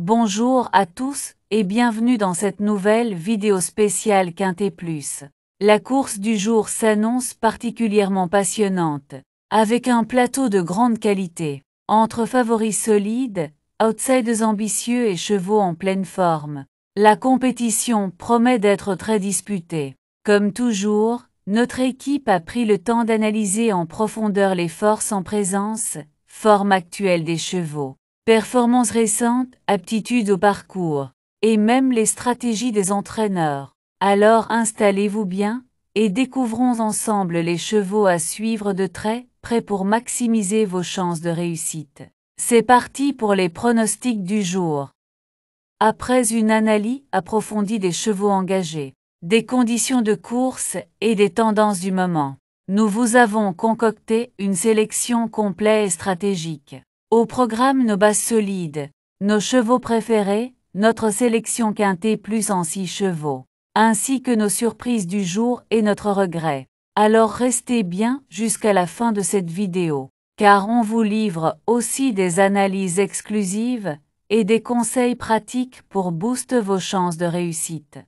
Bonjour à tous et bienvenue dans cette nouvelle vidéo spéciale Quintet Plus. La course du jour s'annonce particulièrement passionnante, avec un plateau de grande qualité, entre favoris solides, outsiders ambitieux et chevaux en pleine forme. La compétition promet d'être très disputée. Comme toujours, notre équipe a pris le temps d'analyser en profondeur les forces en présence, forme actuelle des chevaux, performances récentes, aptitudes au parcours, et même les stratégies des entraîneurs. Alors installez-vous bien, et découvrons ensemble les chevaux à suivre de très près pour maximiser vos chances de réussite. C'est parti pour les pronostics du jour. Après une analyse approfondie des chevaux engagés, des conditions de course et des tendances du moment, nous vous avons concocté une sélection complète et stratégique. Au programme nos bases solides, nos chevaux préférés, notre sélection Quintet Plus en 6 chevaux, ainsi que nos surprises du jour et notre regret. Alors restez bien jusqu'à la fin de cette vidéo, car on vous livre aussi des analyses exclusives et des conseils pratiques pour booster vos chances de réussite.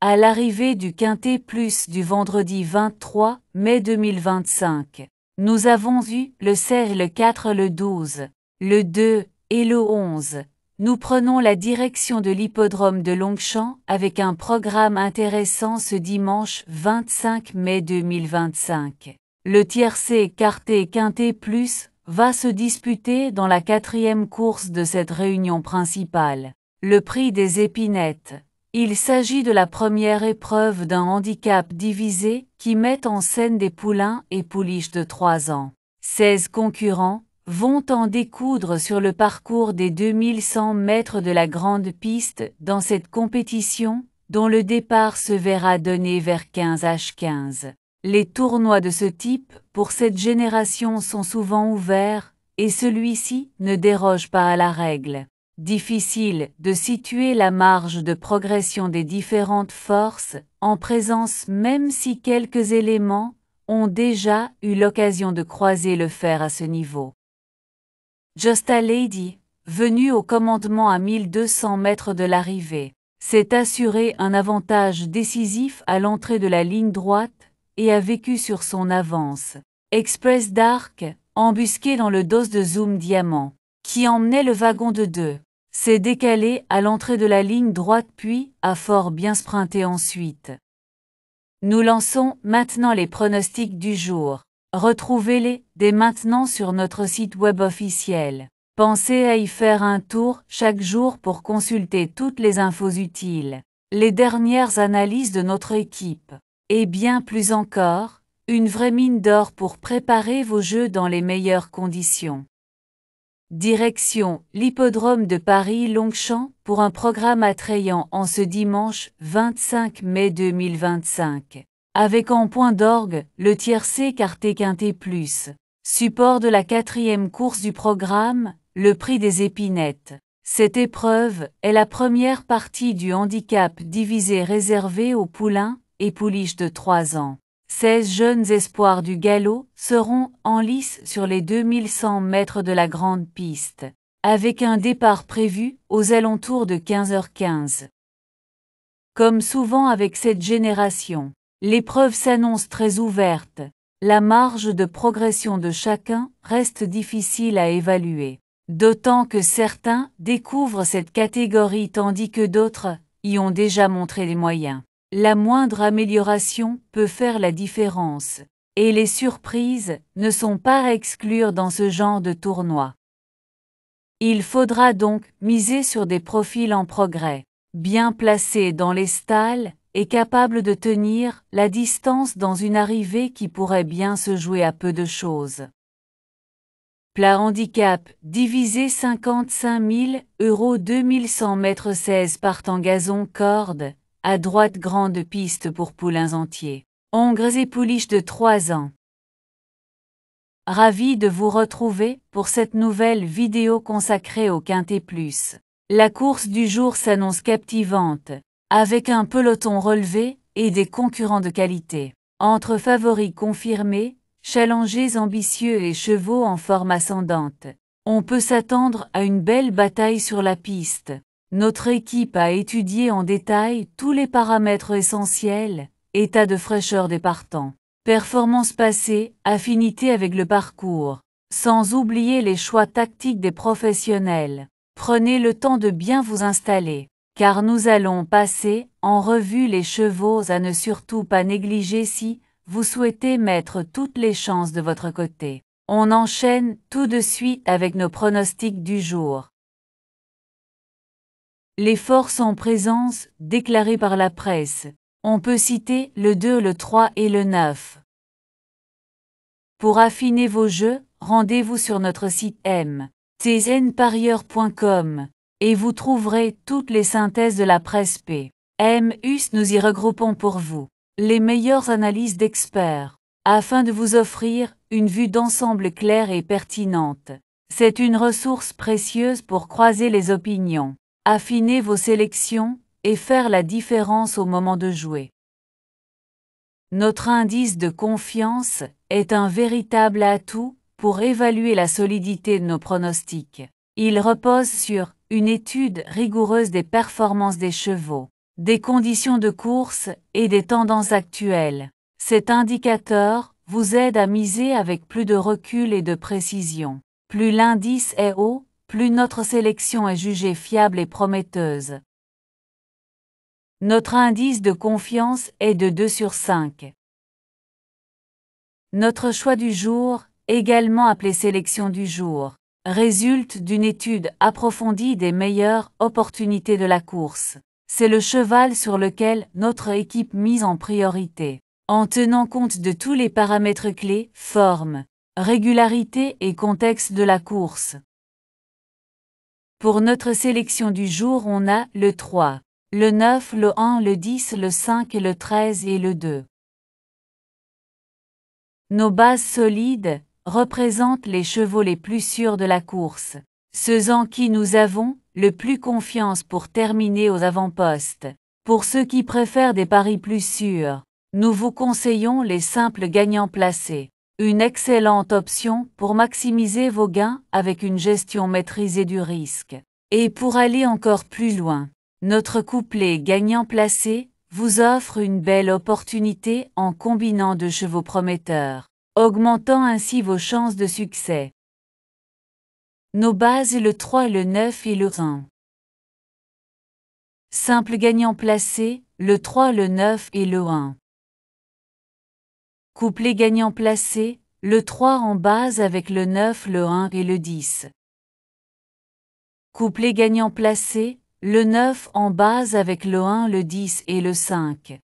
À l'arrivée du Quintet Plus du vendredi 23 mai 2025, nous avons vu le 16, le 4, le 12, le 2 et le 11. Nous prenons la direction de l'hippodrome de Longchamp avec un programme intéressant ce dimanche 25 mai 2025. Le tiercé écarté Quintet Plus va se disputer dans la 4e course de cette réunion principale, le prix des épinettes. Il s'agit de la première épreuve d'un handicap divisé qui met en scène des poulains et pouliches de 3 ans. 16 concurrents vont en découdre sur le parcours des 2100 mètres de la grande piste dans cette compétition, dont le départ se verra donné vers 15h15. Les tournois de ce type, pour cette génération, sont souvent ouverts, et celui-ci ne déroge pas à la règle. Difficile de situer la marge de progression des différentes forces en présence, même si quelques éléments ont déjà eu l'occasion de croiser le fer à ce niveau. Just a Lady, venu au commandement à 1200 mètres de l'arrivée, s'est assuré un avantage décisif à l'entrée de la ligne droite et a vécu sur son avance. Express Dark, embusqué dans le dos de Zoom Diamant, qui emmenait le wagon de 2, s'est décalé à l'entrée de la ligne droite puis a fort bien sprinté ensuite. Nous lançons maintenant les pronostics du jour. Retrouvez-les dès maintenant sur notre site web officiel. Pensez à y faire un tour chaque jour pour consulter toutes les infos utiles, les dernières analyses de notre équipe, et bien plus encore, une vraie mine d'or pour préparer vos jeux dans les meilleures conditions. Direction l'hippodrome de Paris-Longchamp pour un programme attrayant en ce dimanche 25 mai 2025. Avec en point d'orgue le tiercé écarté Quintet Plus, support de la 4e course du programme, le prix des épinettes. Cette épreuve est la première partie du handicap divisé réservé aux poulains et pouliches de 3 ans. 16 jeunes espoirs du galop seront en lice sur les 2100 mètres de la grande piste, avec un départ prévu aux alentours de 15h15. Comme souvent avec cette génération, l'épreuve s'annonce très ouverte. La marge de progression de chacun reste difficile à évaluer, d'autant que certains découvrent cette catégorie tandis que d'autres y ont déjà montré les moyens. La moindre amélioration peut faire la différence, et les surprises ne sont pas à exclure dans ce genre de tournoi. Il faudra donc miser sur des profils en progrès, bien placés dans les stalles et capables de tenir la distance dans une arrivée qui pourrait bien se jouer à peu de choses. Plat handicap, divisé 55 000 € 2100 mètres 16 partant gazon corde, à droite grande piste pour poulains entiers, ongres et pouliches de 3 ans. Ravi de vous retrouver pour cette nouvelle vidéo consacrée au Quintet Plus. La course du jour s'annonce captivante, avec un peloton relevé et des concurrents de qualité. Entre favoris confirmés, challengers ambitieux et chevaux en forme ascendante, On peut s'attendre à une belle bataille sur la piste. Notre équipe a étudié en détail tous les paramètres essentiels, état de fraîcheur des partants, performance passée, affinité avec le parcours, sans oublier les choix tactiques des professionnels. Prenez le temps de bien vous installer, car nous allons passer en revue les chevaux à ne surtout pas négliger si vous souhaitez mettre toutes les chances de votre côté. On enchaîne tout de suite avec nos pronostics du jour. Les forces en présence, déclarées par la presse. On peut citer le 2, le 3 et le 9. Pour affiner vos jeux, rendez-vous sur notre site mtznparieur.com et vous trouverez toutes les synthèses de la presse P. Us. Nous y regroupons pour vous les meilleures analyses d'experts, afin de vous offrir une vue d'ensemble claire et pertinente. C'est une ressource précieuse pour croiser les opinions, affiner vos sélections et faire la différence au moment de jouer. Notre indice de confiance est un véritable atout pour évaluer la solidité de nos pronostics. Il repose sur une étude rigoureuse des performances des chevaux, des conditions de course et des tendances actuelles. Cet indicateur vous aide à miser avec plus de recul et de précision. Plus l'indice est haut, plus notre sélection est jugée fiable et prometteuse. Notre indice de confiance est de 2 sur 5. Notre choix du jour, également appelé sélection du jour, résulte d'une étude approfondie des meilleures opportunités de la course. C'est le cheval sur lequel notre équipe mise en priorité, en tenant compte de tous les paramètres clés, forme, régularité et contexte de la course. Pour notre sélection du jour, on a le 3, le 9, le 1, le 10, le 5, le 13 et le 2. Nos bases solides représentent les chevaux les plus sûrs de la course, ceux en qui nous avons le plus confiance pour terminer aux avant-postes. Pour ceux qui préfèrent des paris plus sûrs, nous vous conseillons les simples gagnants placés, une excellente option pour maximiser vos gains avec une gestion maîtrisée du risque. Et pour aller encore plus loin, notre couplet gagnant placé vous offre une belle opportunité en combinant deux chevaux prometteurs, augmentant ainsi vos chances de succès. Nos bases le 3, le 9 et le 1. Simple gagnant placé, le 3, le 9 et le 1. Couplet gagnant placé, le 3 en base avec le 9, le 1 et le 10. Couplet gagnant placé, le 9 en base avec le 1, le 10 et le 5.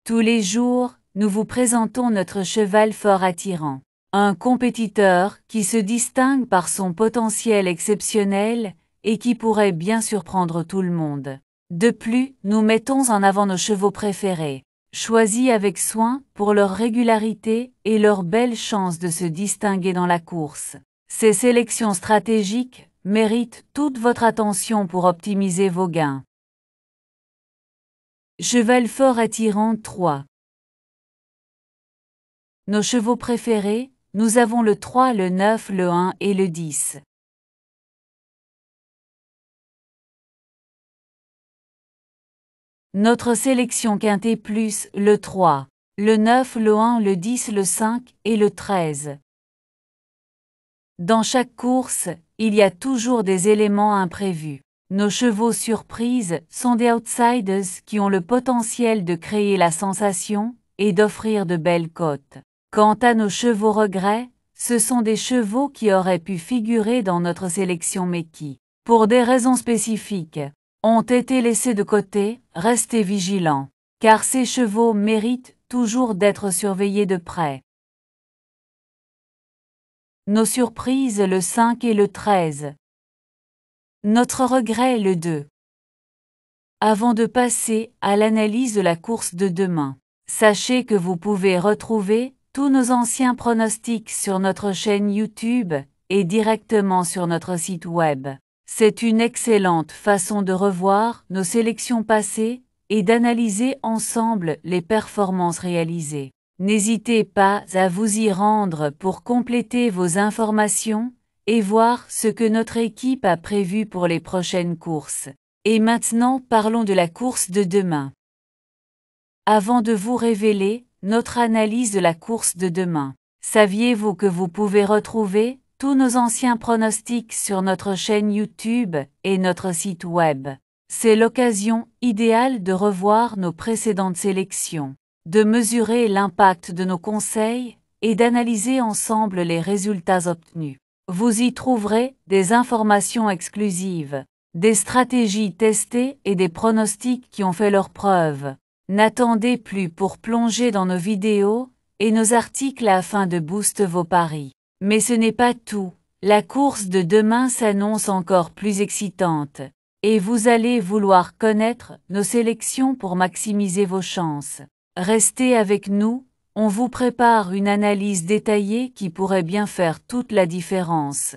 Tous les jours, nous vous présentons notre cheval fort attirant. Un compétiteur qui se distingue par son potentiel exceptionnel et qui pourrait bien surprendre tout le monde. De plus, nous mettons en avant nos chevaux préférés, choisis avec soin pour leur régularité et leur belle chance de se distinguer dans la course. Ces sélections stratégiques méritent toute votre attention pour optimiser vos gains. Cheval fort attirant 3. Nos chevaux préférés, nous avons le 3, le 9, le 1 et le 10. Notre sélection quintée plus le 3, le 9, le 1, le 10, le 5 et le 13. Dans chaque course, il y a toujours des éléments imprévus. Nos chevaux surprises sont des outsiders qui ont le potentiel de créer la sensation et d'offrir de belles cotes. Quant à nos chevaux regrets, ce sont des chevaux qui auraient pu figurer dans notre sélection mais qui, pour des raisons spécifiques, ont été laissés de côté. Restez vigilants, car ces chevaux méritent toujours d'être surveillés de près. Nos surprises le 5 et le 13. Notre regret le 2. Avant de passer à l'analyse de la course de demain, sachez que vous pouvez retrouver tous nos anciens pronostics sur notre chaîne YouTube et directement sur notre site web. C'est une excellente façon de revoir nos sélections passées et d'analyser ensemble les performances réalisées. N'hésitez pas à vous y rendre pour compléter vos informations et voir ce que notre équipe a prévu pour les prochaines courses. Et maintenant parlons de la course de demain. Avant de vous révéler notre analyse de la course de demain, saviez-vous que vous pouvez retrouver tous nos anciens pronostics sur notre chaîne YouTube et notre site web? C'est l'occasion idéale de revoir nos précédentes sélections, de mesurer l'impact de nos conseils et d'analyser ensemble les résultats obtenus. Vous y trouverez des informations exclusives, des stratégies testées et des pronostics qui ont fait leurs preuves. N'attendez plus pour plonger dans nos vidéos et nos articles afin de booster vos paris. Mais ce n'est pas tout. La course de demain s'annonce encore plus excitante. Et vous allez vouloir connaître nos sélections pour maximiser vos chances. Restez avec nous, on vous prépare une analyse détaillée qui pourrait bien faire toute la différence.